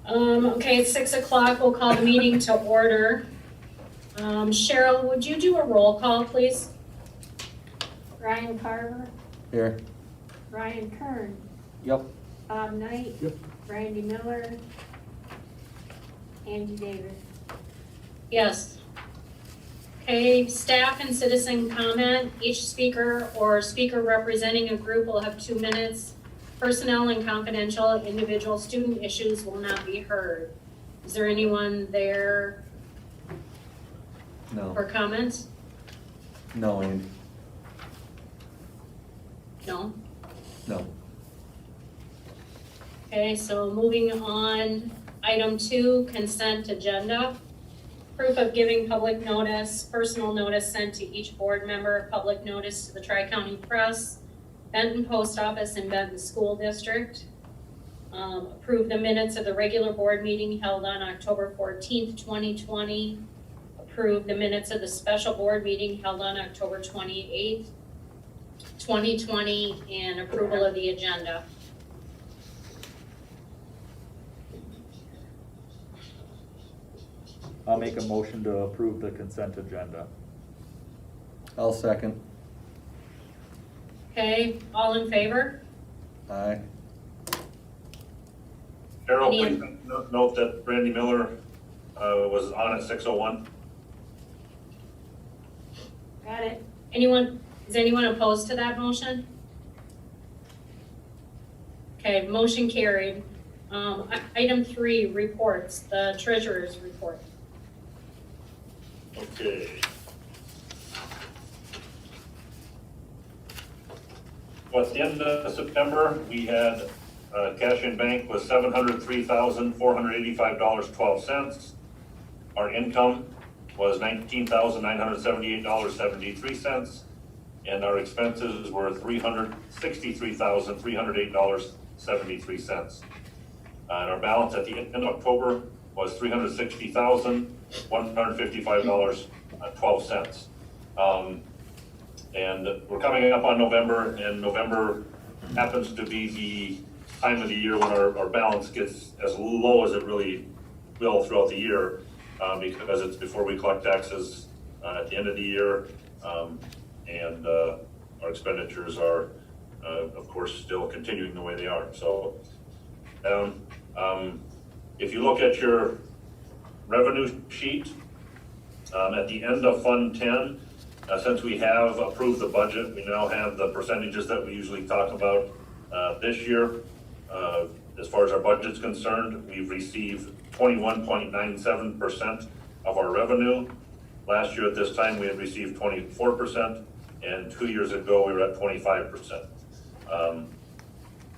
Okay, it's 6 o'clock. We'll call the meeting to order. Cheryl, would you do a roll call, please? Ryan Carver, Here. Ryan Kern, Yep. Bob Knight, Yep. Randy Miller, Angie Davis. Yes. Okay, staff and citizen comment. Each speaker or speaker representing a group will have 2 minutes. Personnel and confidential individual student issues will not be heard. Is there anyone there No. for comments? No, Andy. No? No. Okay, so moving on, item 2, consent agenda. Proof of giving public notice, personal notice sent to each board member, public notice to the Tri-County Press, Benton Post Office and Benton School District. Approve the minutes of the regular board meeting held on October 14th, 2020. Approve the minutes of the special board meeting held on October 28th, 2020, and approval of the agenda. I'll make a motion to approve the consent agenda. I'll second. Okay, all in favor? Aye. Carol, Any- please note that Randy Miller was on at 6:01. Got it? Is anyone opposed to that motion? Okay, motion carried. Item 3, reports, the treasurer's report. Okay. Well, at the end of September, we had cash in bank was $703,485.12. Our income was $19,978.73, and our expenses were $363,308.73. And our balance at the end of October was $360,155.12. And we're coming up on November, and November happens to be the time of the year when our balance gets as low as it really will throughout the year, because it's before we collect taxes at the end of the year, and our expenditures are, of course, still continuing the way they are. So, if you look at your revenue sheet, at the end of Fund 10, since we have approved the budget, we now have the percentages that we usually talk about. This year, as far as our budget's concerned, we've received 21.97% of our revenue. Last year at this time, we had received 24%, and 2 years ago, we were at 25%.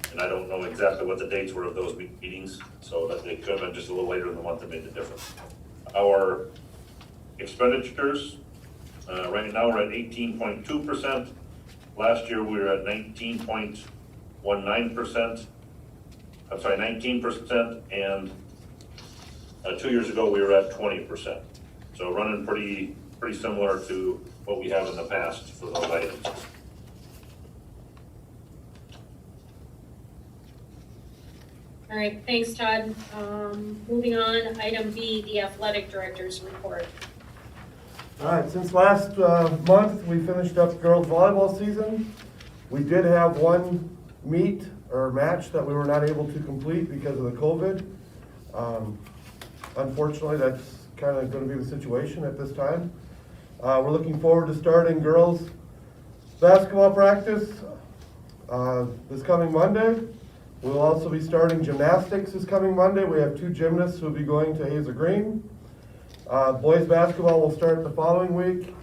And I don't know exactly what the dates were of those meetings, so that they could have been just a little later in the month that made the difference. Our expenditures, right now we're at 18.2%. Last year we were at 19.19%. I'm sorry, 19%, and 2 years ago we were at 20%. So running pretty similar to what we have in the past for those items. All right, thanks, Todd. Moving on, item B, the athletic director's report. All right, since last month, we finished up girls volleyball season. We did have one meet or match that we were not able to complete because of the COVID. Unfortunately, that's kind of going to be the situation at this time. We're looking forward to starting girls basketball practice this coming Monday. We'll also be starting gymnastics this coming Monday. We have 2 gymnasts who will be going to Hazel Green. Boys basketball will start the following week,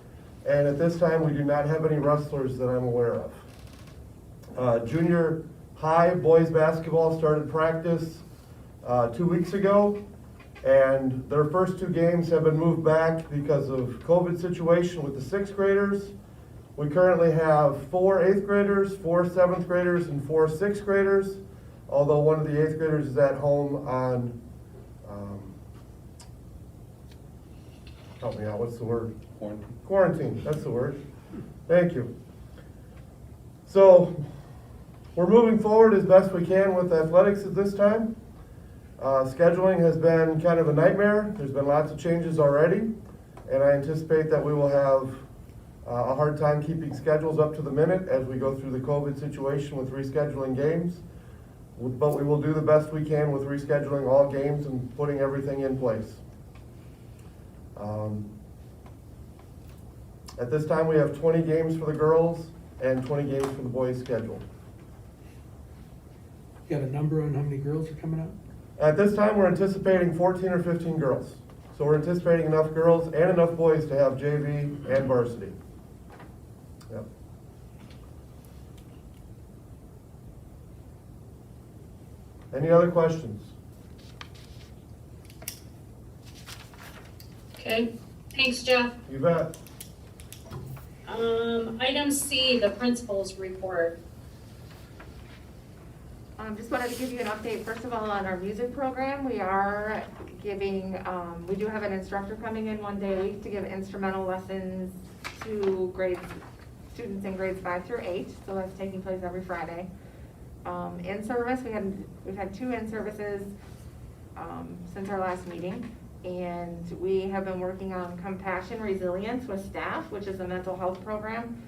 and at this time we do not have any wrestlers that I'm aware of. Junior high boys basketball started practice 2 weeks ago, and their first 2 games have been moved back because of COVID situation with the 6th graders. We currently have 4 8th graders, 4 7th graders, and 4 6th graders, although one of the 8th graders is at home on help me out, what's the word? Quarantine. Quarantine, that's the word. Thank you. So, we're moving forward as best we can with athletics at this time. Scheduling has been kind of a nightmare. There's been lots of changes already, and I anticipate that we will have a hard time keeping schedules up to the minute as we go through the COVID situation with rescheduling games. But we will do the best we can with rescheduling all games and putting everything in place. At this time, we have 20 games for the girls and 20 games for the boys scheduled. Got a number on how many girls are coming up? At this time, we're anticipating 14 or 15 girls. So we're anticipating enough girls and enough boys to have JV and varsity. Yep. Any other questions? Okay, thanks, Jeff. You bet. Item C, the principal's report. Just wanted to give you an update, first of all, on our music program. We are giving, we do have an instructor coming in one day a week to give instrumental lessons to students in grades 5 through 8, so that's taking place every Friday. In service, we've had 2 in-services since our last meeting, and we have been working on compassion resilience with staff, which is a mental health program.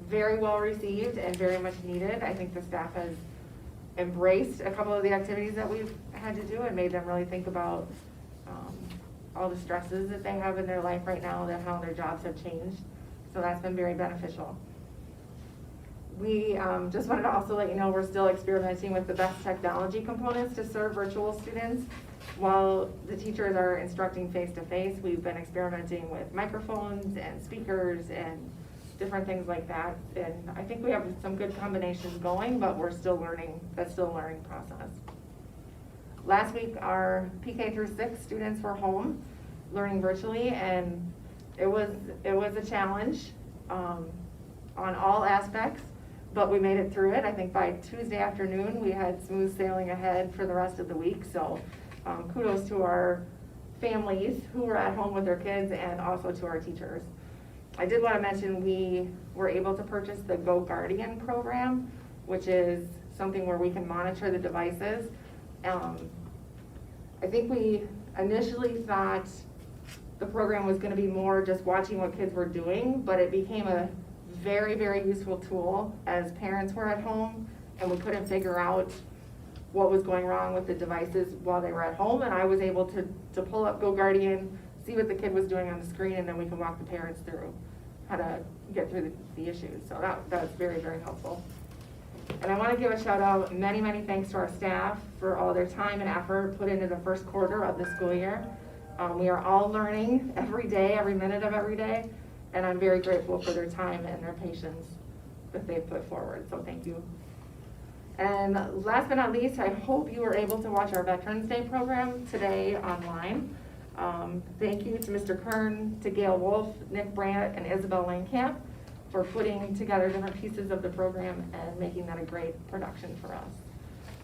Very well received and very much needed. I think the staff has embraced a couple of the activities that we've had to do and made them really think about all the stresses that they have in their life right now and how their jobs have changed. So that's been very beneficial. We just wanted to also let you know we're still experimenting with the best technology components to serve virtual students. While the teachers are instructing face-to-face, we've been experimenting with microphones and speakers and different things like that. And I think we have some good combinations going, but we're still learning. That's still a learning process. Last week, our PK through 6 students were home learning virtually, and it was a challenge on all aspects, but we made it through it. I think by Tuesday afternoon, we had smooth sailing ahead for the rest of the week. So kudos to our families who were at home with their kids and also to our teachers. I did want to mention we were able to purchase the Go Guardian program, which is something where we can monitor the devices. I think we initially thought the program was going to be more just watching what kids were doing, but it became a very, very useful tool as parents were at home and we couldn't figure out what was going wrong with the devices while they were at home. And I was able to pull up Go Guardian, see what the kid was doing on the screen, and then we can walk the parents through how to get through the issues. So that was very, very helpful. And I want to give a shout out, many, many thanks to our staff for all their time and effort put into the first quarter of the school year. We are all learning every day, every minute of every day, and I'm very grateful for their time and their patience that they've put forward, so thank you. And last but not least, I hope you were able to watch our Veterans Day program today online. Thank you to Mr. Kern, to Gail Wolf, Nick Brandt, and Isabel Langkamp for putting together different pieces of the program and making that a great production for us.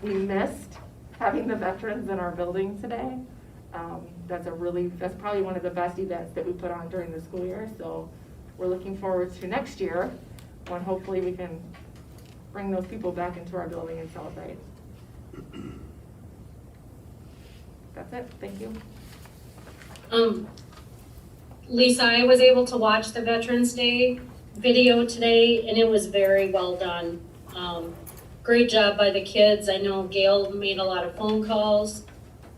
We missed having the veterans in our building today. That's probably one of the best events that we put on during the school year, so we're looking forward to next year when hopefully we can bring those people back into our building and celebrate. That's it, thank you. Lisa, I was able to watch the Veterans Day video today, and it was very well done. Great job by the kids. I know Gail made a lot of phone calls,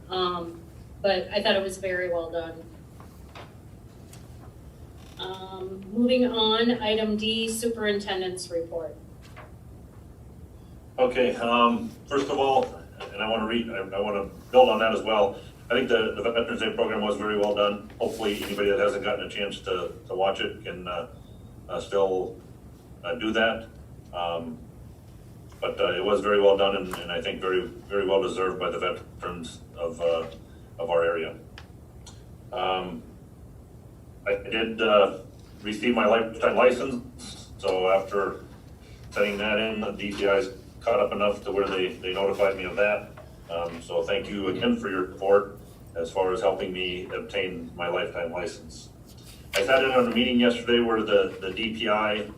but I thought it was very well done. Moving on, item D, superintendent's report. Okay, first of all, and I want to build on that as well. I think the Veterans Day program was very well done. Hopefully anybody that hasn't gotten a chance to watch it can still do that. But it was very well done, and I think very, very well deserved by the veterans of our area. I did receive my lifetime license, so after sending that in, the DCI's caught up enough to where they notified me of that. So thank you again for your support as far as helping me obtain my lifetime license. I sat in on a meeting yesterday where the DPI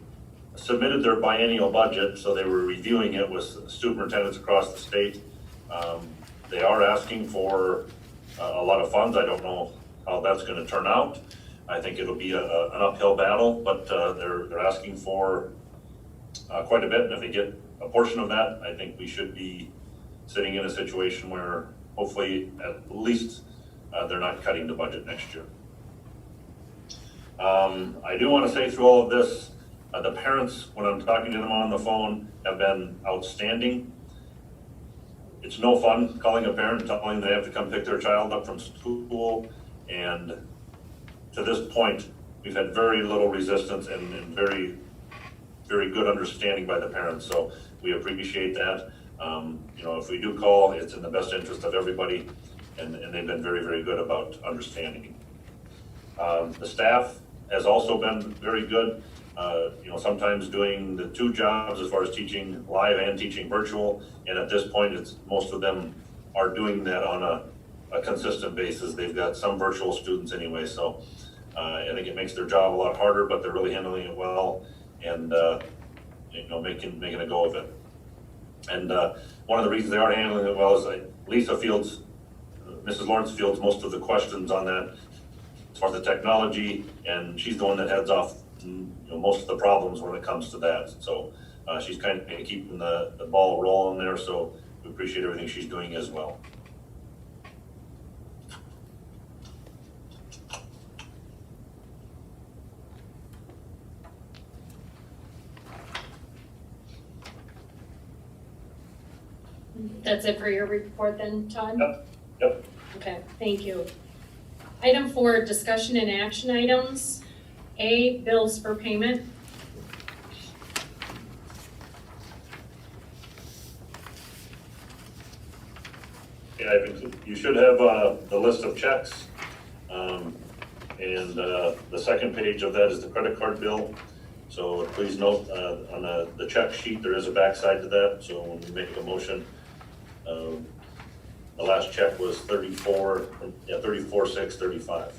submitted their biennial budget, so they were reviewing it with superintendents across the state. They are asking for a lot of funds. I don't know how that's gonna turn out. I think it'll be an uphill battle, but they're asking for quite a bit, and if they get a portion of that, I think we should be sitting in a situation where hopefully at least they're not cutting the budget next year. I do want to say through all of this, the parents, when I'm talking to them on the phone, have been outstanding. It's no fun calling a parent and telling them they have to come pick their child up from school, and to this point, we've had very little resistance and very, very good understanding by the parents, so we appreciate that. You know, if we do call, it's in the best interest of everybody, and they've been very, very good about understanding. The staff has also been very good, you know, sometimes doing the two jobs as far as teaching live and teaching virtual, and at this point, it's most of them are doing that on a consistent basis. They've got some virtual students anyway, so I think it makes their job a lot harder, but they're really handling it well, and you know, making a go of it. And one of the reasons they are handling it well is Lisa fields, Mrs. Lawrence fields most of the questions on that as far as the technology, and she's the one that heads off, you know, most of the problems when it comes to that. So she's kind of keeping the ball rolling there, so we appreciate everything she's doing as well. That's it for your report then, Todd? Yep. Okay, thank you. Item 4, discussion and action items. A, bills for payment. Yeah, you should have the list of checks. And the second page of that is the credit card bill. So please note on the check sheet, there is a backside to that. So when we make a motion, the last check was 34,635.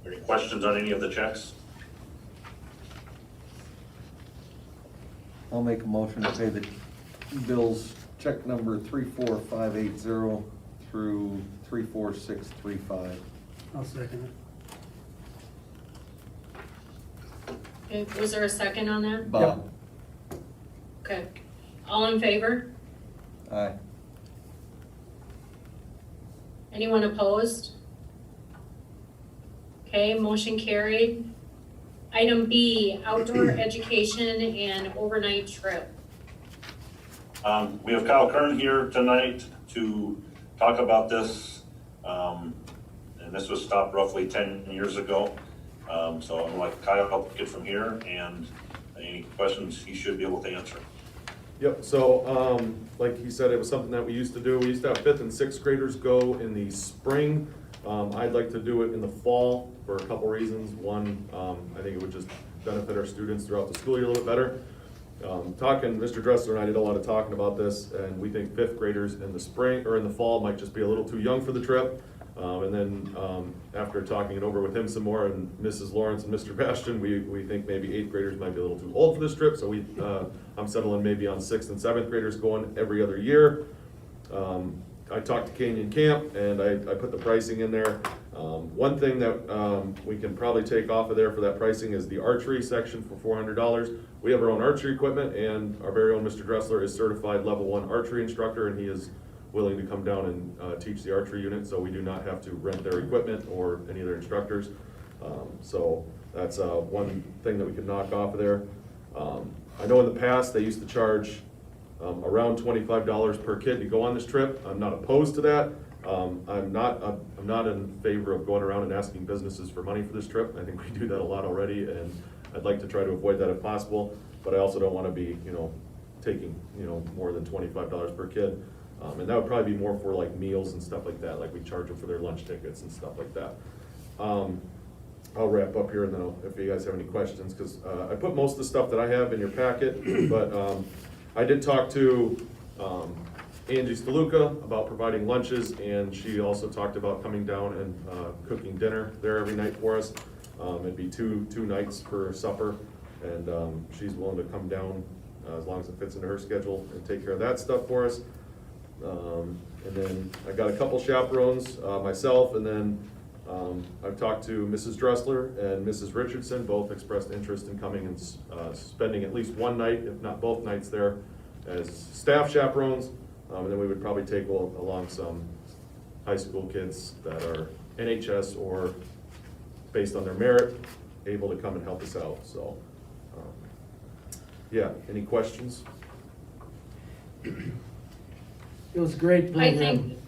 Any questions on any of the checks? I'll make a motion to pay the bills, check number 34580 through 34635. I'll second it. Okay, was there a second on that? Bob? Okay, all in favor? Aye. Anyone opposed? Okay, motion carried. Item B, outdoor education and overnight trip. We have Kyle Kern here tonight to talk about this. And this was stopped roughly 10 years ago. So I'm like, Kyle, help get from here, and any questions he should be able to answer. Yep, so, like he said, it was something that we used to do. We used to have 5th and 6th graders go in the spring. I'd like to do it in the fall for a couple reasons. One, I think it would just benefit our students throughout the school year a little bit better. Mr. Dressler and I did a lot of talking about this, and we think 5th graders in the spring, or in the fall, might just be a little too young for the trip. And then after talking it over with him some more, and Mrs. Lawrence and Mr. Bastian, we think maybe 8th graders might be a little too old for this trip, so I'm settling maybe on 6th and 7th graders going every other year. I talked to Canyon Camp, and I put the pricing in there. One thing that we can probably take off of there for that pricing is the archery section for $400. We have our own archery equipment, and our very own Mr. Dressler is certified level 1 archery instructor, and he is willing to come down and teach the archery unit, so we do not have to rent their equipment or any of their instructors. So that's one thing that we could knock off of there. I know in the past, they used to charge around $25 per kid to go on this trip. I'm not opposed to that. I'm not in favor of going around and asking businesses for money for this trip. I think we do that a lot already, and I'd like to try to avoid that if possible, but I also don't want to be, taking, more than $25 per kid. And that would probably be more for like meals and stuff like that, like we charge them for their lunch tickets and stuff like that. I'll wrap up here, and then if you guys have any questions, because I put most of the stuff that I have in your packet, but I did talk to Angie Steluka about providing lunches, and she also talked about coming down and cooking dinner there every night for us. It'd be two nights for supper. And she's willing to come down as long as it fits into her schedule and take care of that stuff for us. And then I got a couple chaperones, myself, and then I've talked to Mrs. Dressler and Mrs. Richardson, both expressed interest in coming and spending at least one night, if not both nights there, as staff chaperones. And then we would probably take along some high school kids that are NHS or based on their merit, able to come and help us out, so. Yeah, any questions? It was a great I program. think,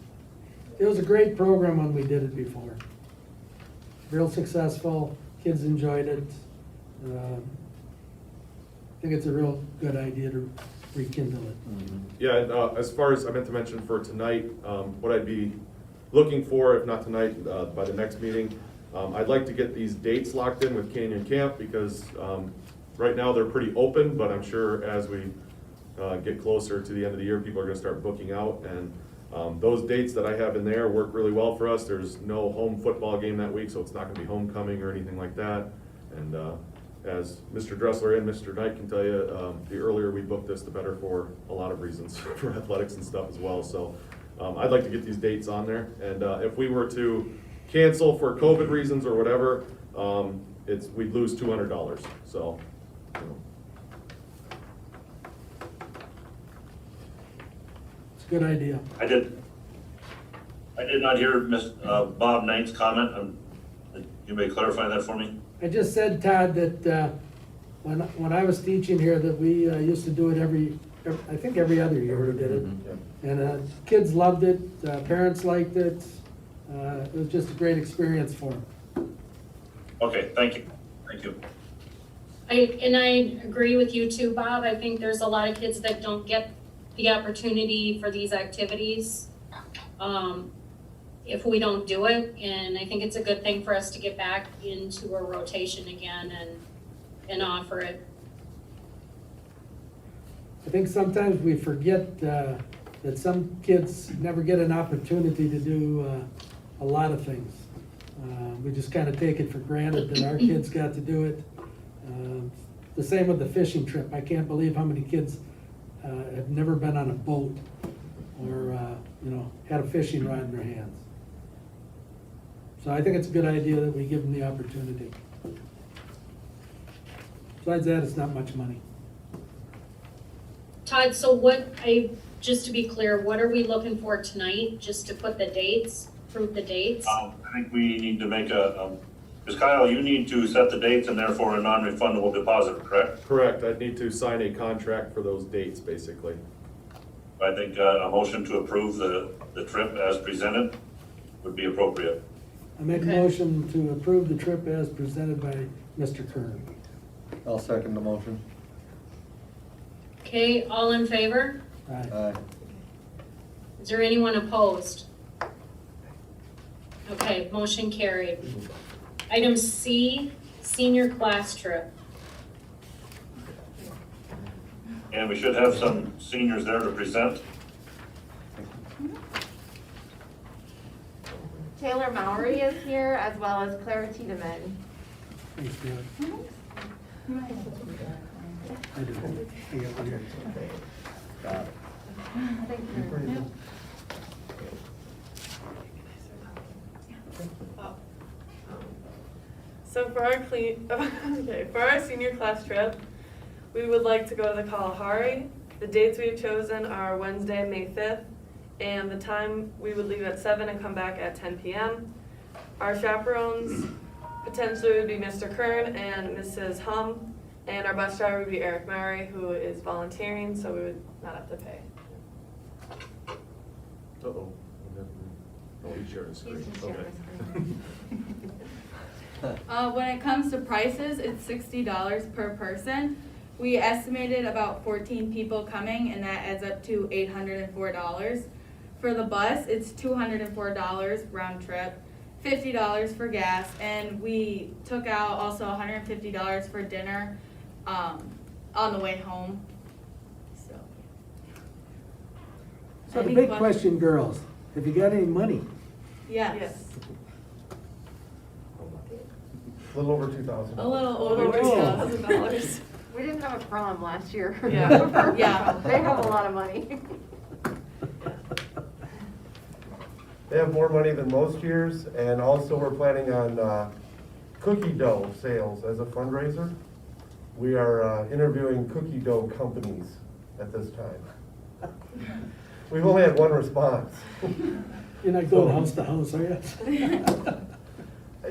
It was a great program when we did it before. Real successful, kids enjoyed it. I think it's a real good idea to rekindle it. Yeah, and as far as I meant to mention for tonight, what I'd be looking for, if not tonight, by the next meeting, I'd like to get these dates locked in with Canyon Camp because right now they're pretty open, but I'm sure as we get closer to the end of the year, people are gonna start booking out. And those dates that I have in there work really well for us. There's no home football game that week, so it's not gonna be homecoming or anything like that. And as Mr. Dressler and Mr. Knight can tell you, the earlier we book this, the better for a lot of reasons, for athletics and stuff as well. So I'd like to get these dates on there. And if we were to cancel for COVID reasons or whatever, we'd lose $200, so. You know. It's a good idea. I did not hear Bob Knight's comment. You may clarify that for me? I just said, Todd, that when I was teaching here, that we used to do it I think every other year we did it. And kids loved it, parents liked it. It was just a great experience for them. Okay, thank you. Thank you. I agree with you too, Bob. I think there's a lot of kids that don't get the opportunity for these activities if we don't do it. And I think it's a good thing for us to get back into a rotation again and offer it. I think sometimes we forget that some kids never get an opportunity to do a lot of things. We just kind of take it for granted that our kids got to do it. The same with the fishing trip. I can't believe how many kids have never been on a boat or had a fishing rod in their hands. So I think it's a good idea that we give them the opportunity. Besides that, it's not much money. Todd, so just to be clear, what are we looking for tonight, just to put the dates, prove the dates? I think we need to make because Kyle, you need to set the dates and therefore a non-refundable deposit, correct? Correct, I'd need to sign a contract for those dates, basically. I think a motion to approve the trip as presented would be appropriate. I make a Okay. motion to approve the trip as presented by Mr. Kern. I'll second the motion. Okay, all in favor? Aye. Aye. Is there anyone opposed? Okay, motion carried. Item C, senior class trip. And we should have some seniors there to present. Taylor Mowry is here, as well as Claire Tiedemann. Thanks, Taylor. I do. I got one here. Got it. Thank you. So for our senior class trip, we would like to go to the Kalahari. The dates we've chosen are Wednesday, May 5th, and the time we would leave at 7 and come back at 10 p.m. Our chaperones potentially would be Mr. Kern and Mrs. Hum, and our bus driver would be Eric Murray, who is volunteering, so we would not have to pay. Uh-oh. Oh, he's sharing his screen. He's just Okay. sharing When it comes to prices, it's $60 per person. We estimated about 14 people coming, and that adds up to $804. For the bus, it's $204 round trip, $50 for gas, and we took out also $150 for dinner on the way home. So the Any big questions? question, girls, have you got any money? Yes. A little over $2,000. A little Over over $2,000. We didn't have a prom last year. Yeah. Yeah. They have a lot of money. They have more money than most years, and also we're planning on cookie dough sales as a fundraiser. We are interviewing cookie dough companies at this time. We've only had one response. You're not going house to house, are you?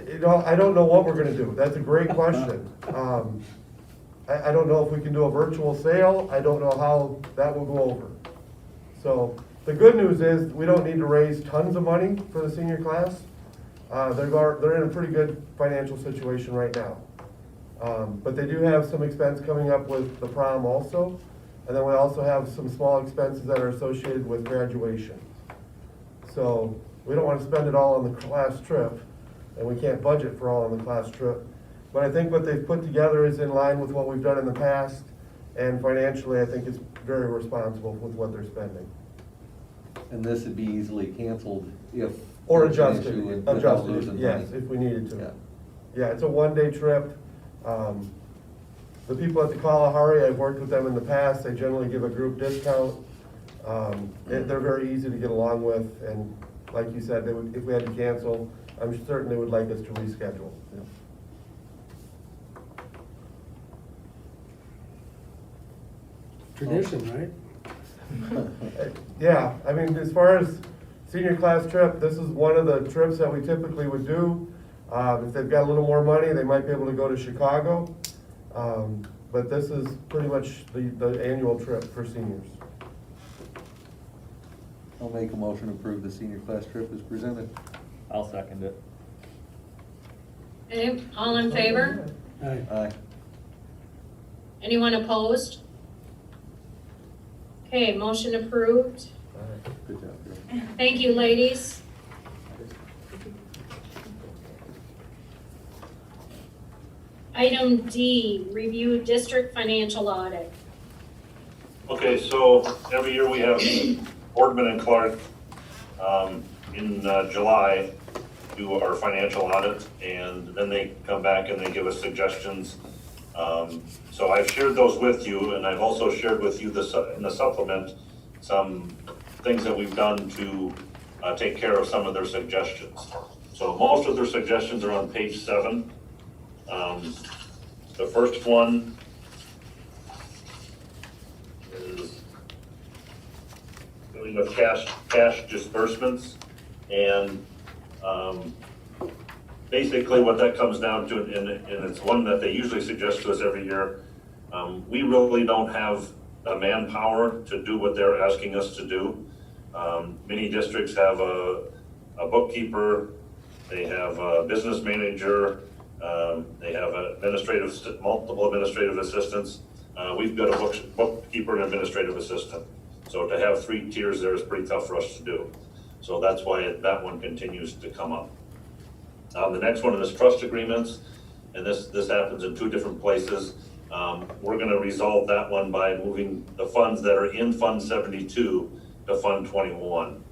You know, I don't know what we're gonna do. That's a great question. I don't know if we can do a virtual sale. I don't know how that will go over. So the good news is we don't need to raise tons of money for the senior class. They're in a pretty good financial situation right now. But they do have some expense coming up with the prom also. And then we also have some small expenses that are associated with graduation. So we don't want to spend it all on the class trip, and we can't budget for all on the class trip. But I think what they've put together is in line with what we've done in the past, and financially, I think it's very responsible with what they're spending. And this would be easily canceled if. Or there's an issue adjusted, without losing yes, money. if we needed Yeah. to. Yeah, it's a one-day trip. The people at the Kalahari, I've worked with them in the past, they generally give a group discount. They're very easy to get along with, and like you said, they would, if we had to cancel, I'm certain they would like us to reschedule. Tradition, right? Yeah, I mean, as far as senior class trip, this is one of the trips that we typically would do. If they've got a little more money, they might be able to go to Chicago. But this is pretty much the annual trip for seniors. I'll make a motion to approve the senior class trip as presented. I'll second it. Okay, all in favor? Aye. Aye. Anyone opposed? Okay, motion approved. All right. Good job, girl. Thank you, ladies. Item D, review district financial audit. Okay, so every year we have Boardman and Clark in July do our financial audit, and then they come back and they give us suggestions. So I've shared those with you, and I've also shared with you in the supplement some things that we've done to take care of some of their suggestions. So most of their suggestions are on page 7. The first one is dealing with cash disbursements, and basically what that comes down to, and it's one that they usually suggest to us every year, we really don't have the manpower to do what they're asking us to do. Many districts have a bookkeeper, they have a business manager, they have multiple administrative assistants. We've got a bookkeeper and administrative assistant. So to have 3 tiers there is pretty tough for us to do. So that's why that one continues to come up. The next one is trust agreements, and this happens in 2 different places. We're gonna resolve that one by moving the funds that are in Fund 72 to Fund 21,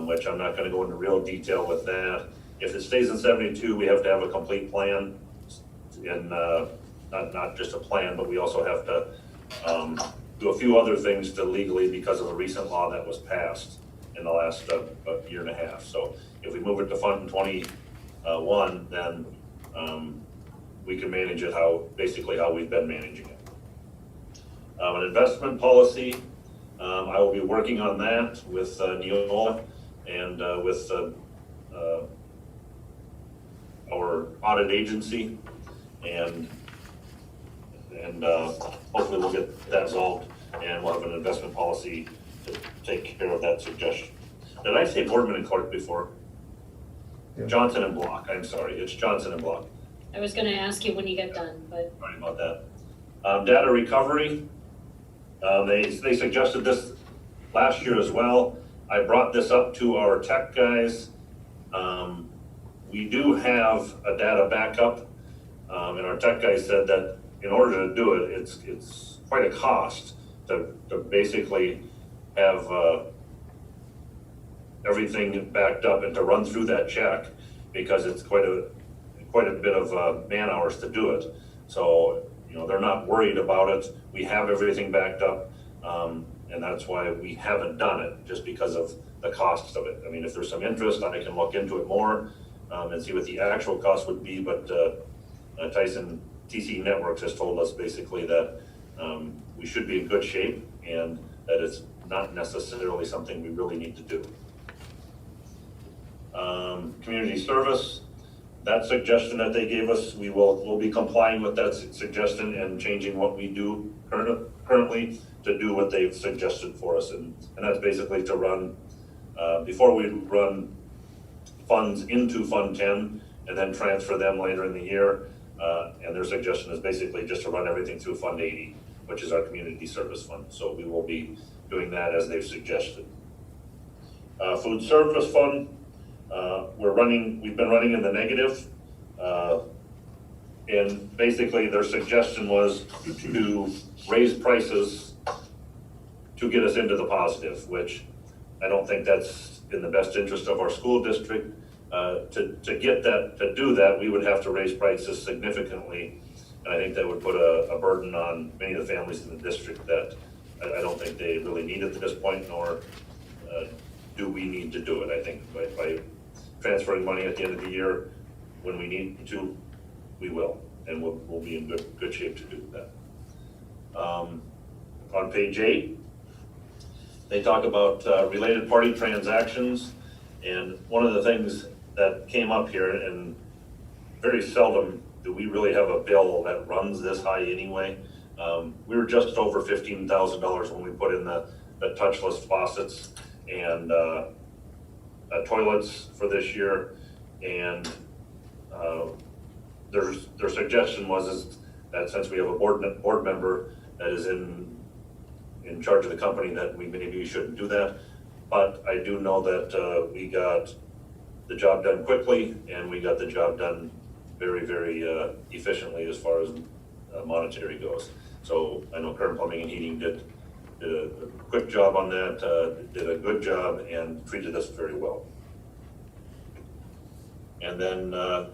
which I'm not gonna go into real detail with that. If it stays in 72, we have to have a complete plan, and not just a plan, but we also have to do a few other things to legally, because of a recent law that was passed in the last year and a half. So if we move it to Fund 21, then we can manage it basically how we've been managing it. An investment policy, I will be working on that with Neola and with our audit agency, and hopefully we'll get that resolved, and we'll have an investment policy to take care of that suggestion. Did I say Boardman and Clark before? Yeah. Johnson and Block, I'm sorry, it's Johnson and Block. I was gonna ask you when you get done, but Sorry about that. Data recovery, they suggested this last year as well. I brought this up to our tech guys. We do have a data backup, and our tech guys said that in order to do it, it's quite a cost to basically have everything backed up and to run through that check, because it's quite quite a bit of man hours to do it. So, you know, they're not worried about it. We have everything backed up, and that's why we haven't done it, just because of the cost of it. I mean, if there's some interest, I can look into it more and see what the actual cost would be, but Tyson TC Networks has told us basically that we should be in good shape and that it's not necessarily something we really need to do. Community service, that suggestion that they gave us, we'll be complying with that suggestion and changing what we do currently to do what they've suggested for us. And that's basically to run, before we run funds into Fund 10 and then transfer them later in the year. And their suggestion is basically just to run everything through Fund 80, which is our community service fund. So we will be doing that as they've suggested. Food service fund, we've been running in the negative. And basically their suggestion was to raise prices to get us into the positive, which I don't think that's in the best interest of our school district. To do that, we would have to raise prices significantly. And I think that would put a burden on many of the families in the district that I don't think they really need at this point, nor do we need to do it. I think by transferring money at the end of the year, when we need to, we will, and we'll be in good shape to do that. On page 8, they talk about related party transactions, and one of the things that came up here, and very seldom do we really have a bill that runs this high anyway. We were just over $15,000 when we put in the touchless faucets and toilets for this year, and their suggestion was that since we have a board member that is in charge of the company, that maybe we shouldn't do that. But I do know that we got the job done quickly, and we got the job done very, very efficiently as far as monetary goes. So I know Current Plumbing and Heating did a quick job on that, did a good job, and treated us very well. And then the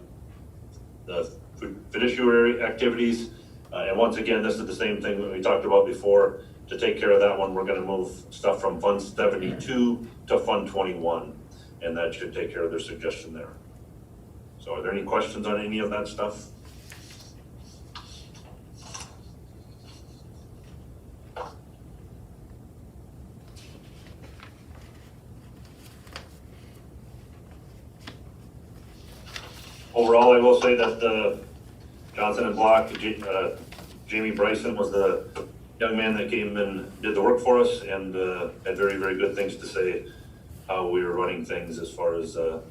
fiduciary activities, and once again, this is the same thing that we talked about before. To take care of that one, we're gonna move stuff from Fund 72 to Fund 21, and that should take care of their suggestion there. So are there any questions on any of that stuff? Overall, I will say that Johnson and Block, Jamie Bryson was the young man that came and did the work for us, and had very, very good things to say how we were running things as far as the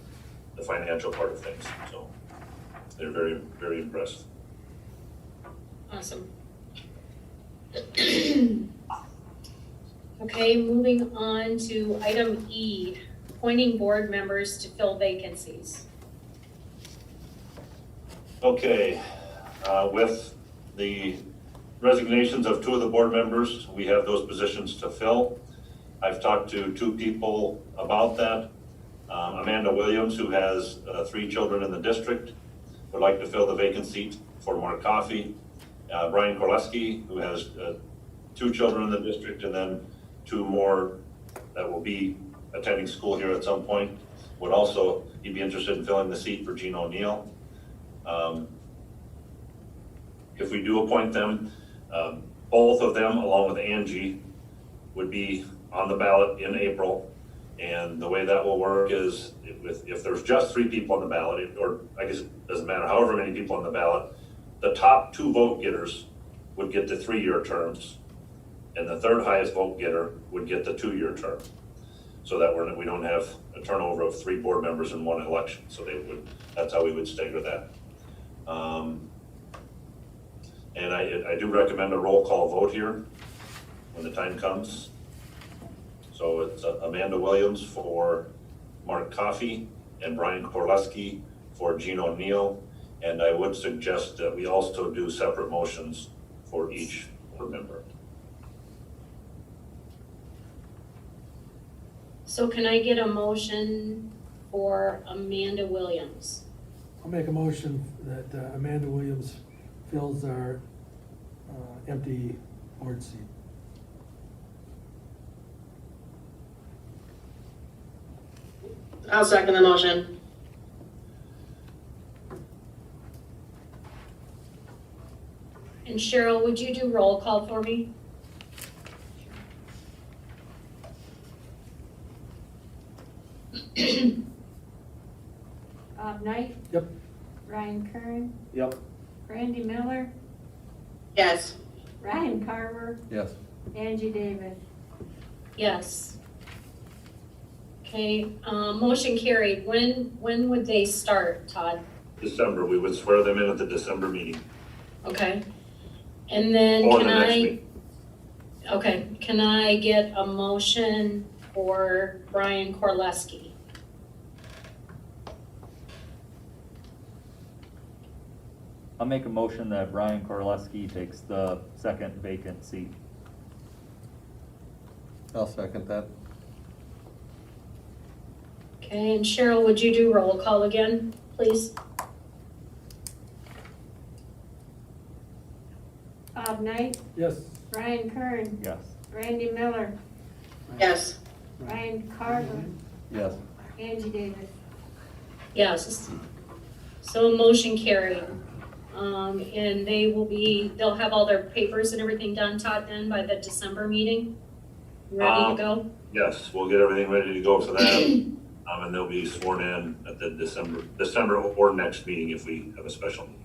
financial part of things. So they're very, very impressed. Awesome. Okay, moving on to item E, appointing board members to fill vacancies. Okay, with the resignations of 2 of the board members, we have those positions to fill. I've talked to 2 people about that. Amanda Williams, who has 3 children in the district, would like to fill the vacant seat for Mark Coffey. Brian Korleski, who has 2 children in the district, and then 2 more that will be attending school here at some point, he'd be interested in filling the seat for Gene O'Neill. If we do appoint them, both of them, along with Angie, would be on the ballot in April. And the way that will work is if there's just 3 people on the ballot, or I guess it doesn't matter, however many people on the ballot, the top 2 vote getters would get the 3-year terms, and the 3rd highest vote getter would get the 2-year term. So that we don't have a turnover of 3 board members in 1 election. So that's how we would stagger that. And I do recommend a roll call vote here when the time comes. So it's Amanda Williams for Mark Coffey and Brian Korleski for Gene O'Neill. And I would suggest that we also do separate motions for each board member. So can I get a motion for Amanda Williams? I'll make a motion that Amanda Williams fills our empty board seat. I'll second the motion. And Cheryl, would you do roll call for me? Bob Knight, Yep. Ryan Kern, Yep. Randy Miller, Yes. Ryan Carver, Yes. Angie Davis. Yes. Okay, motion carried. When would they start, Todd? December, we would swear them in at the December meeting. Okay. And then Or can the next I, meeting. okay, can I get a motion for Brian Korleski? I'll make a motion that Brian Korleski takes the second vacant seat. I'll second that. Okay, and Cheryl, would you do roll call again, please? Bob Knight, Yes. Ryan Kern, Yes. Randy Miller, Yes. Ryan Carver, Yes. Angie Davis. Yes. So motion carried. And they'll have all their papers and everything done, Todd, then by the December meeting? Ready to go? Yes, we'll get everything ready to go for that. And they'll be sworn in at the December or next meeting if we have a special meeting.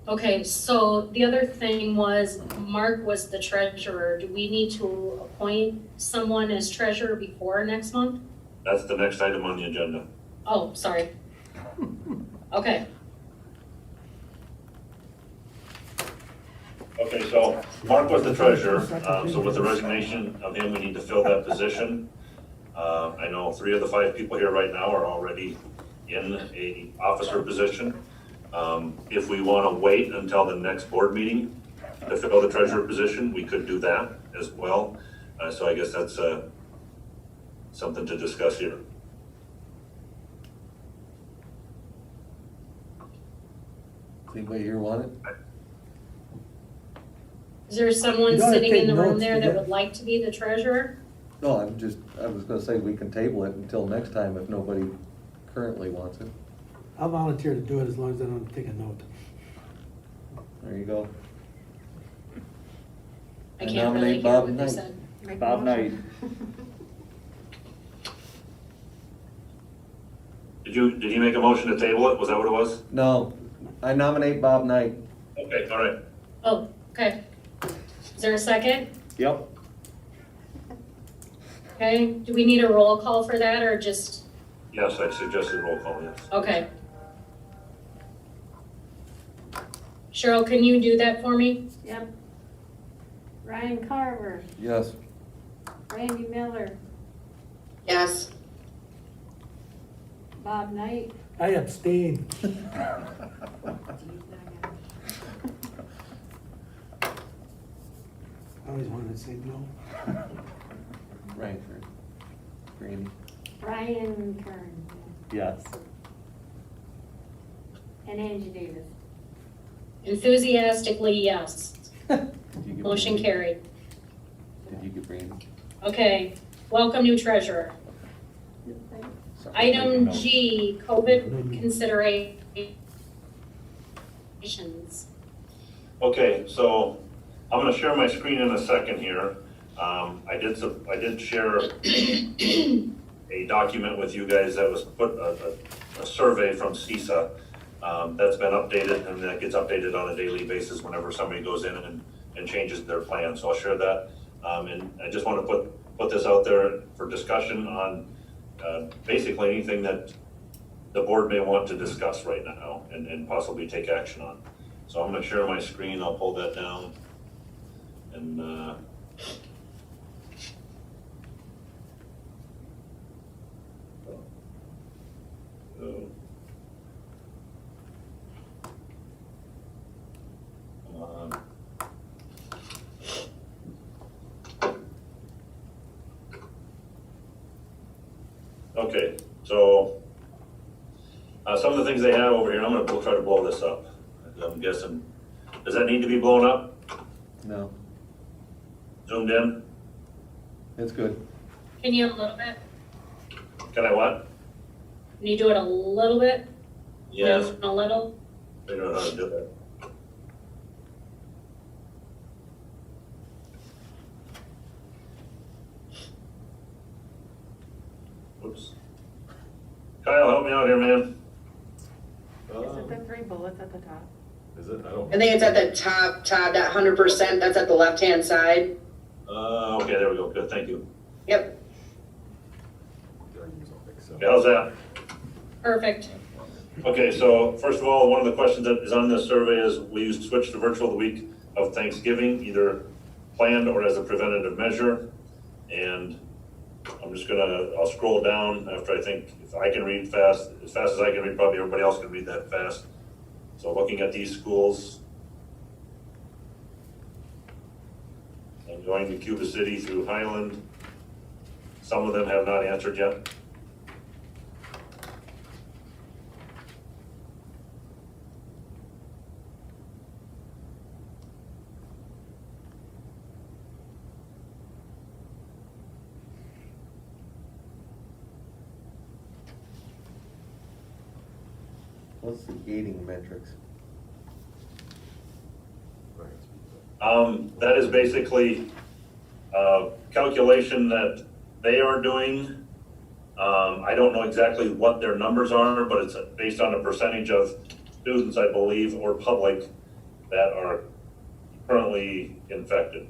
Okay, so the other thing was, Mark was the treasurer. Do we need to appoint someone as treasurer before next month? That's the next item on the agenda. Oh, sorry. Okay, Okay, so Mark was the treasurer, so with the resignation of him, we need to fill that position. I know 3 of the 5 people here right now are already in a officer position. If we want to wait until the next board meeting to fill the treasurer position, we could do that as well. So I guess that's something to discuss here. Anybody here want it? is there someone You don't have to sitting in take the room notes, there you that got- would like to be the treasurer? No, I was gonna say we can table it until next time if nobody currently wants it. I'll volunteer to do it as long as I don't take a note. There you go. I I can't really nominate hear Bob what they Knight. said. Make a Bob motion. Did he make a motion to table it? Was that what it was? No, I nominate Bob Knight. Okay, all right. Oh, okay. Is there a second? Yep. Okay, do we need a roll call for that or just, Yes, I suggested roll call, yes. okay. Cheryl, can you do that for me? Yep. Ryan Carver, Yes. Randy Miller, Yes. Bob Knight, I abstain. I always wanted to say no. Right, Randy. Ryan Kern, Yes. and Angie Davis. Enthusiastically, yes. Did you get Motion Randy? carried. Did you get Randy? Okay, welcome new treasurer. Sorry. Item G, COVID considerations. Okay, so I'm gonna share my screen in a second here. I did share a document with you guys that was put, a survey from CISA. That's been updated and that gets updated on a daily basis whenever somebody goes in and changes their plan. So I'll share that. And I just want to put this out there for discussion on basically anything that the board may want to discuss right now and possibly take action on. So I'm gonna share my screen, I'll pull that down. And, oh. Come on. Okay, so Some of the things they have over here, we'll try to blow this up. I'm guessing, does that need to be blown up, No, zoomed in? it's good. Can you a little bit? Can I what? Can you do it a little bit? Yes, A little? I don't know how to do that. Whoops. Kyle, help me out here, man. Is it the 3 bullets at the top? Is it? I don't. I think it's at the top, that 100%, that's at the left-hand side. Okay, there we go, good, thank you. Yep. Okay, how's that? Perfect. Okay, so first of all, one of the questions that is on this survey is, will you switch to virtual the week of Thanksgiving, either planned or as a preventative measure? And I'm just I'll scroll down after I think, if I can read fast as I can read, probably everybody else can read that fast. So looking at these schools, and going to Cuba City through Highland, some of them have not answered yet. What's the gating metrics? That is basically a calculation that they are doing. I don't know exactly what their numbers are, but it's based on a percentage of students, I believe, or public that are currently infected.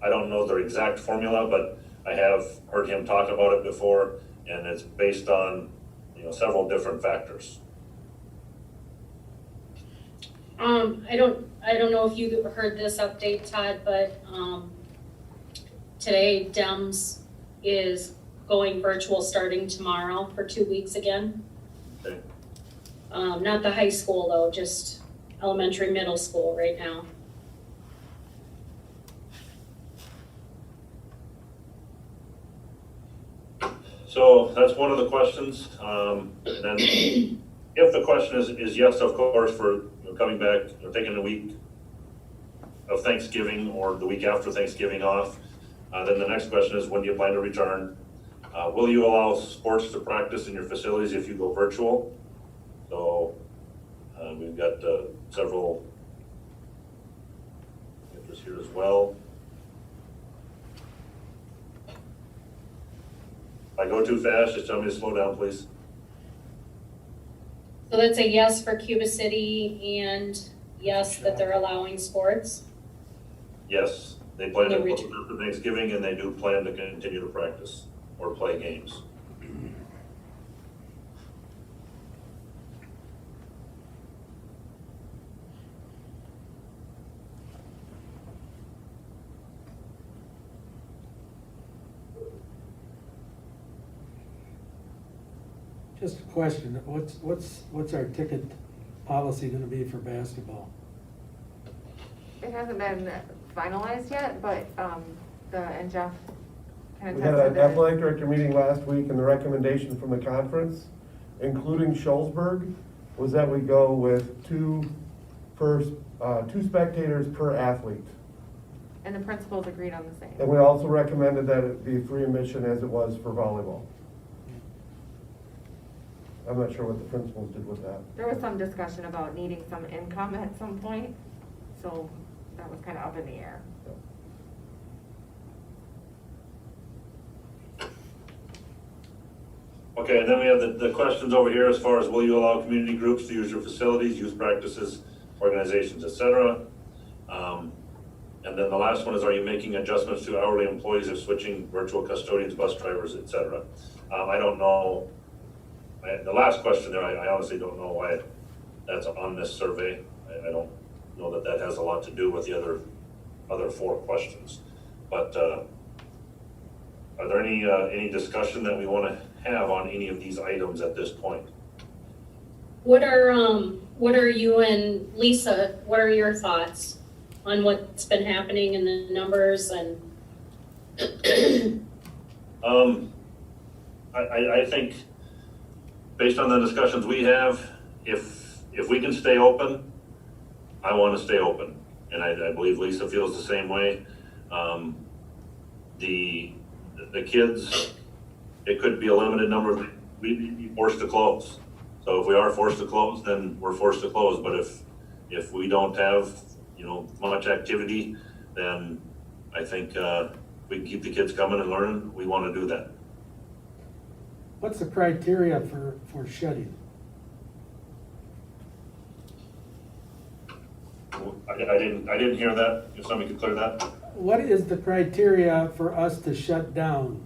I don't know their exact formula, but I have heard him talk about it before, and it's based on, several different factors. I don't know if you heard this update, Todd, but, today DEMS is going virtual starting tomorrow for 2 weeks again. Okay. Not the high school though, just elementary, middle school right now. So that's one of the questions. And then if the question is yes, of course, for coming back, taking a week of Thanksgiving or the week after Thanksgiving off, then the next question is, when do you plan to return? Will you allow sports to practice in your facilities if you go virtual? So we've got several answers here as well. If I go too fast, just tell me to slow down, please. So that's a yes for Cuba City and yes that they're allowing sports. Yes, they plan to close after Thanksgiving, and they do plan to continue to practice or play games. Just a question, what's our ticket policy gonna be for basketball? It hasn't been finalized yet, but, and Jeff kind We of had tested an it. athletic director meeting last week, and the recommendation from the conference, including Schulzberg, was that we go with two spectators per athlete. And the principals agreed on the same. And we also recommended that it be free admission as it was for volleyball. I'm not sure what the principals did with that. There was some discussion about needing some income at some point, so that was kind of up in the air. Okay, and then we have the questions over here as far as, will you allow community groups to use your facilities, youth practices, organizations, et cetera? And then the last one is, are you making adjustments to hourly employees if switching virtual custodians, bus drivers, et cetera? I don't know. The last question there, I honestly don't know why that's on this survey. I don't know that that has a lot to do with the other four questions. But are there any discussion that we want to have on any of these items at this point? What are you and Lisa, what are your thoughts on what's been happening in the numbers and? I think based on the discussions we have, if we can stay open, I want to stay open. And I believe Lisa feels the same way. The kids, it could be a limited number, we'd be forced to close. So if we are forced to close, then we're forced to close. But if we don't have, much activity, then I think we can keep the kids coming and learning. We want to do that. What's the criteria for shutting? I didn't hear that. If somebody could clear that. What is the criteria for us to shut down?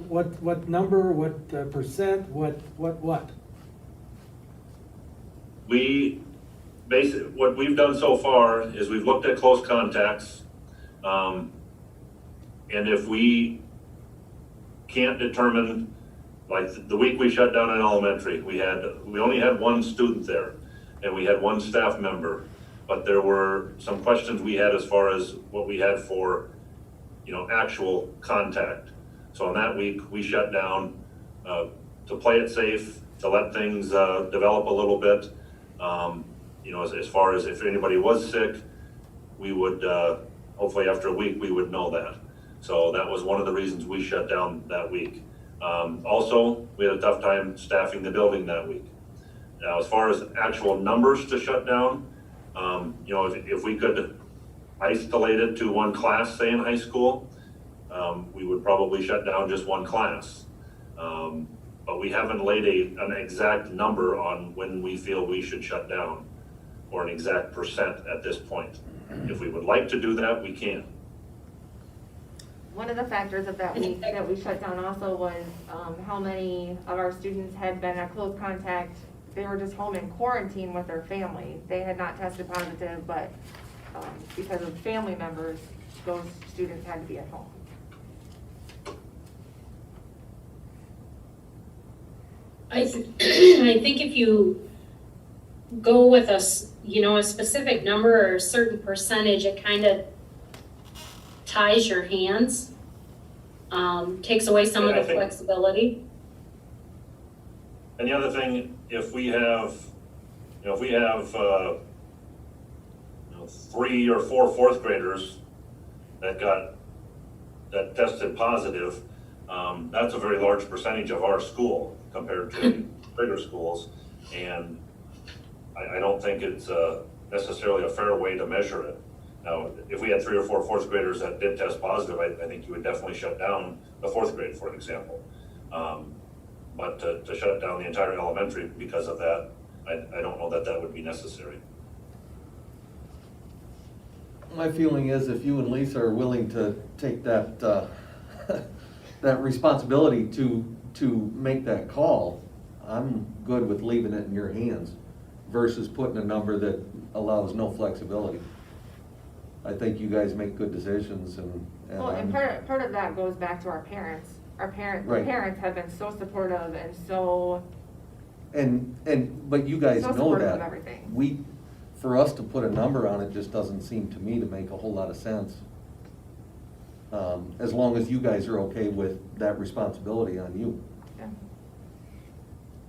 What number, what percent, what? What we've done so far is we've looked at close contacts. And if we can't determine, like the week we shut down in elementary, we only had one student there and we had one staff member, but there were some questions we had as far as what we had for, actual contact. So on that week, we shut down to play it safe, to let things develop a little bit. As far as if anybody was sick, we would, hopefully after a week, we would know that. So that was one of the reasons we shut down that week. Also, we had a tough time staffing the building that week. Now, as far as actual numbers to shut down, if we could isolate it to one class, say in high school, we would probably shut down just one class. But we haven't laid an exact number on when we feel we should shut down, or an exact percent at this point. If we would like to do that, we can. One of the factors of that week that we shut down also was how many of our students had been at close contact. They were just home in quarantine with their family. They had not tested positive, but because of family members, those students had to be at home. I think if you go with a specific number or a certain percentage, it kind of ties your hands, takes away some of the flexibility. And the other thing, if we have 3 or 4 fourth graders that tested positive, that's a very large percentage of our school compared to bigger schools. And I don't think it's necessarily a fair way to measure it. Now, if we had 3 or 4 fourth graders that did test positive, I think you would definitely shut down the 4th grade, for example. But to shut down the entire elementary because of that, I don't know that would be necessary. My feeling is if you and Lisa are willing to take that, that responsibility to make that call, I'm good with leaving it in your hands versus putting a number that allows no flexibility. I think you guys make good decisions and Well, and part of that goes back to our parents. Our Right. parents have been so supportive and so but you guys so know supportive of that. everything. For us to put a number on it just doesn't seem to me to make a whole lot of sense. As long as you guys are okay with that responsibility on you. Yeah.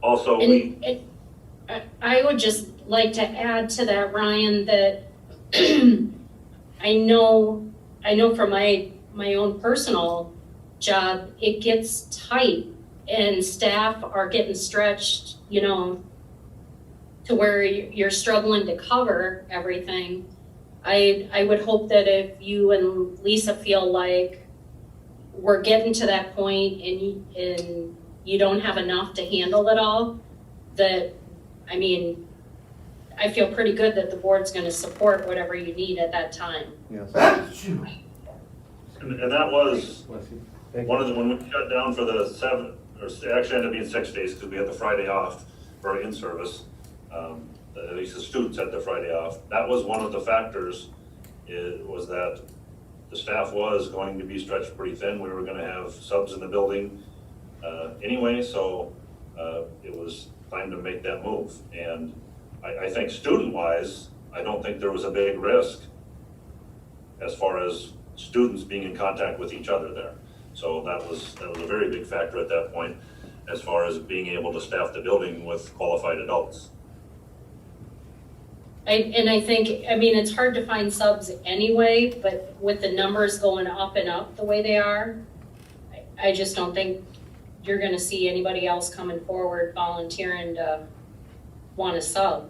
Also, I would just like to add to that, Ryan, that I know from my own personal job, it gets tight and staff are getting stretched, to where you're struggling to cover everything. I would hope that if you and Lisa feel like we're getting to that point and you don't have enough to handle it all, I feel pretty good that the board's gonna support whatever you need at that time. Yes. and that was Bless you. when we shut down for the 7, or it actually ended up being 6 days because we had the Friday off for our in-service. At least the students had the Friday off. That was one of the factors, was that the staff was going to be stretched pretty thin. We were gonna have subs in the building anyway, so it was time to make that move. And I think student-wise, I don't think there was a big risk as far as students being in contact with each other there. So that was a very big factor at that point. as far as being able to staff the building with qualified adults. I think, I mean, it's hard to find subs anyway, but with the numbers going up and up the way they are, I just don't think you're gonna see anybody else coming forward volunteering to want a sub.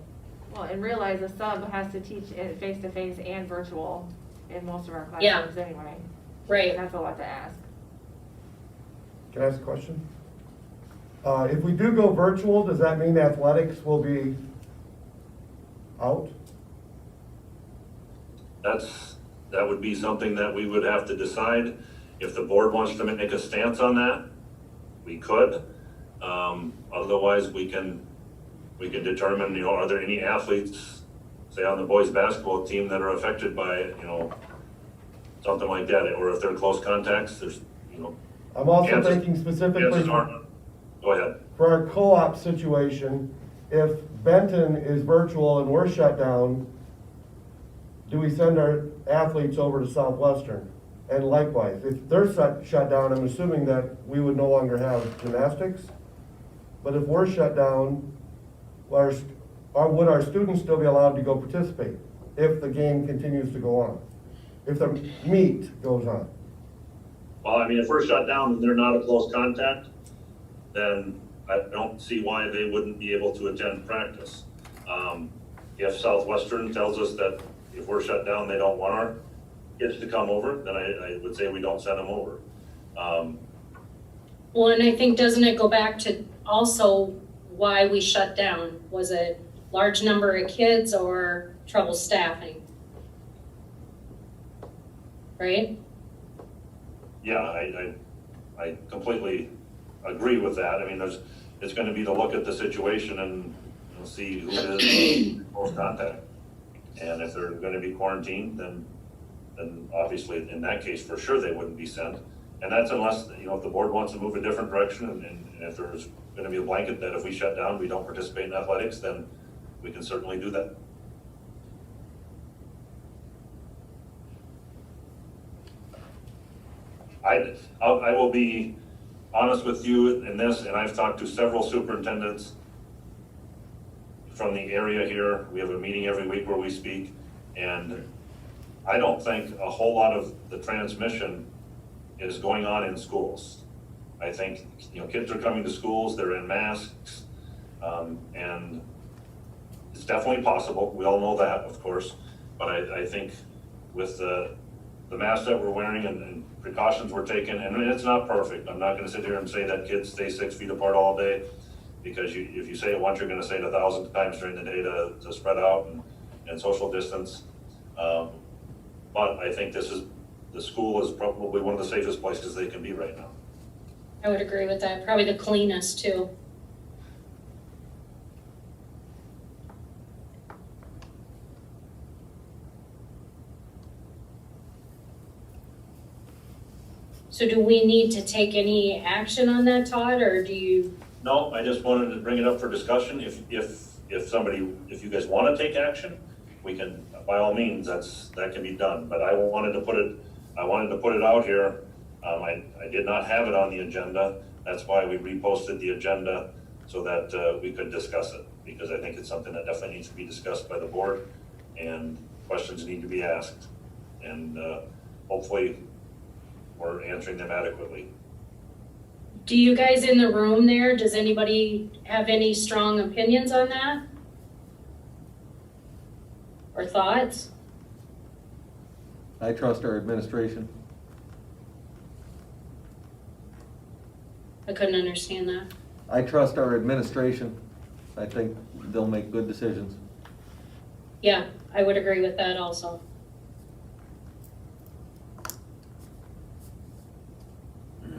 Well, and realize a sub has to teach it face-to-face and virtual in most of our Yeah. classrooms anyway. Right. That's a lot to ask. Can I ask a question? If we do go virtual, does that mean athletics will be out? That would be something that we would have to decide. If the board wants to make a stance on that, we could. Otherwise, we can determine, you know, are there any athletes, say on the boys basketball team, that are affected by, you know, something like that, or if they're close contacts, there's, you know. I'm also Kansas- thinking specifically Kansas aren't. Go ahead. for our co-op situation, if Benton is virtual and we're shut down, do we send our athletes over to Southwestern? And likewise, if they're shut down, I'm assuming that we would no longer have gymnastics. But if we're shut down, would our students still be allowed to go participate if the game continues to go on? If the meet goes on? Well, I mean, if we're shut down and they're not a close contact, then I don't see why they wouldn't be able to attend practice. If Southwestern tells us that if we're shut down, they don't want our kids to come over, then I would say we don't send them over. Well, and I think, doesn't it go back to also why we shut down? Was it large number of kids or trouble staffing? Right? Yeah, I completely agree with that. I mean, it's gonna be to look at the situation and, you know, see who is in close contact. And if they're gonna be quarantined, then obviously in that case, for sure, they wouldn't be sent. And that's unless, you know, if the board wants to move a different direction and if there's gonna be a blanket that if we shut down, we don't participate in athletics, then we can certainly do that. I will be honest with you in this, and I've talked to several superintendents from the area here. We have a meeting every week where we speak, and I don't think a whole lot of the transmission is going on in schools. I think, you know, kids are coming to schools, they're in masks, and it's definitely possible. We all know that, of course, but I think with the masks that we're wearing and precautions we're taking, and it's not perfect. I'm not gonna sit here and say that kids stay 6 feet apart all day, because if you say it once, you're gonna say it 1,000 times during the day to spread out and social distance. But I think the school is probably one of the safest places they can be right now. I would agree with that. Probably the cleanest too. So do we need to take any action on that, Todd, or do you? No, I just wanted to bring it up for discussion. If you guys wanna take action, we can, by all means, that can be done. But I wanted to put it out here. I did not have it on the agenda. That's why we reposted the agenda so that we could discuss it, because I think it's something that definitely needs to be discussed by the board and questions need to be asked. And hopefully we're answering them adequately. Do you guys in the room there, does anybody have any strong opinions on that? Or thoughts? I trust our administration. I couldn't understand that. I trust our administration. I think they'll make good decisions. Yeah, I would agree with that also.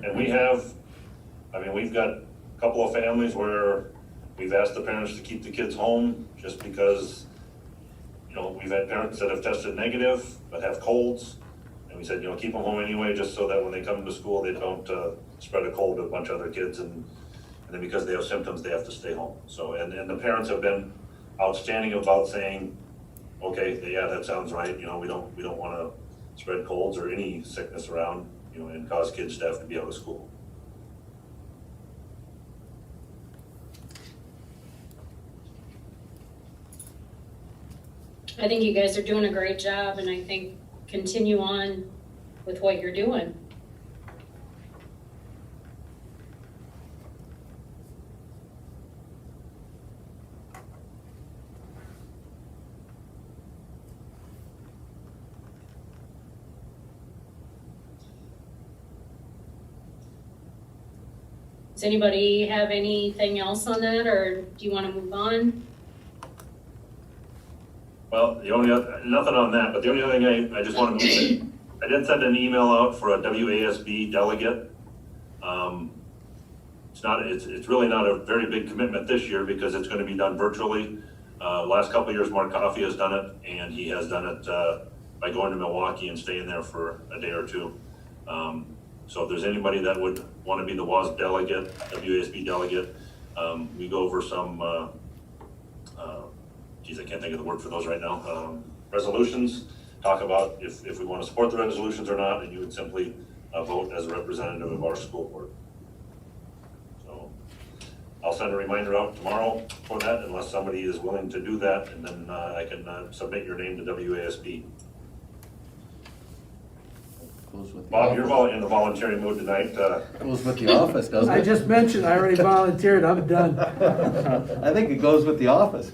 And we've got a couple of families where we've asked the parents to keep the kids home just because, you know, we've had parents that have tested negative but have colds. And we said, you know, keep them home anyway, just so that when they come to school, they don't spread a cold to a bunch of other kids. And then because they have symptoms, they have to stay home. So, and the parents have been outstanding about saying, okay, yeah, that sounds right. You know, we don't want to spread colds or any sickness around, you know, and cause kids to have to be out of school. I think you guys are doing a great job, and I think continue on with what you're doing. Does anybody have anything else on that, or do you want to move on? Well, the only other, nothing on that, but the only other thing I just want to mention, I did send an email out for a WASB delegate. It's really not a very big commitment this year because it's going to be done virtually. Last couple of years, Mark Coffey has done it, and he has done it by going to Milwaukee and staying there for a day or two. So if there's anybody that would want to be the WASB delegate, WASB delegate, we go over some, I can't think of the word for those right now, resolutions, talk about if we want to support the resolutions or not, and you would simply vote as a representative of our school board. So I'll send a reminder out tomorrow for that unless somebody is willing to do that, and then I can submit your name to WASB. Goes with the Bob, you're office. in the voluntary mood tonight. Goes with the office, doesn't it? I just mentioned, I already volunteered, I'm done. I think it goes with the office.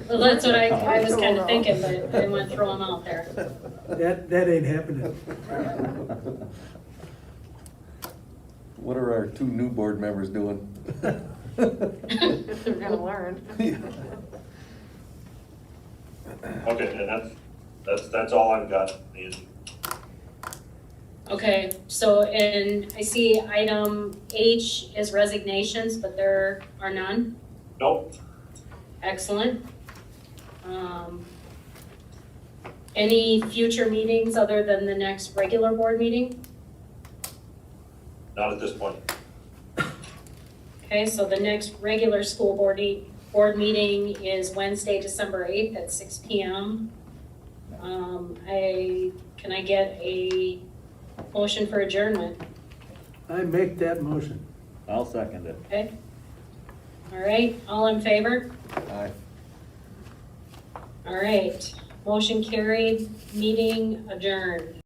Well, that's what I was kind of thinking, but I didn't want to throw them out there. That ain't happening. What are our two new board members doing? They're gonna learn. Okay, and that's all I've got, Nancy. Okay, so, and I see item H is resignations, but there are none. Nope. Excellent. Any future meetings other than the next regular board meeting? Not at this point. Okay, so the next regular school board meeting is Wednesday, December 8th at 6 p.m. Can I get a motion for adjournment? I make that motion. I'll second it. Okay. All right, all in favor? Aye. All right, motion carried, meeting adjourned.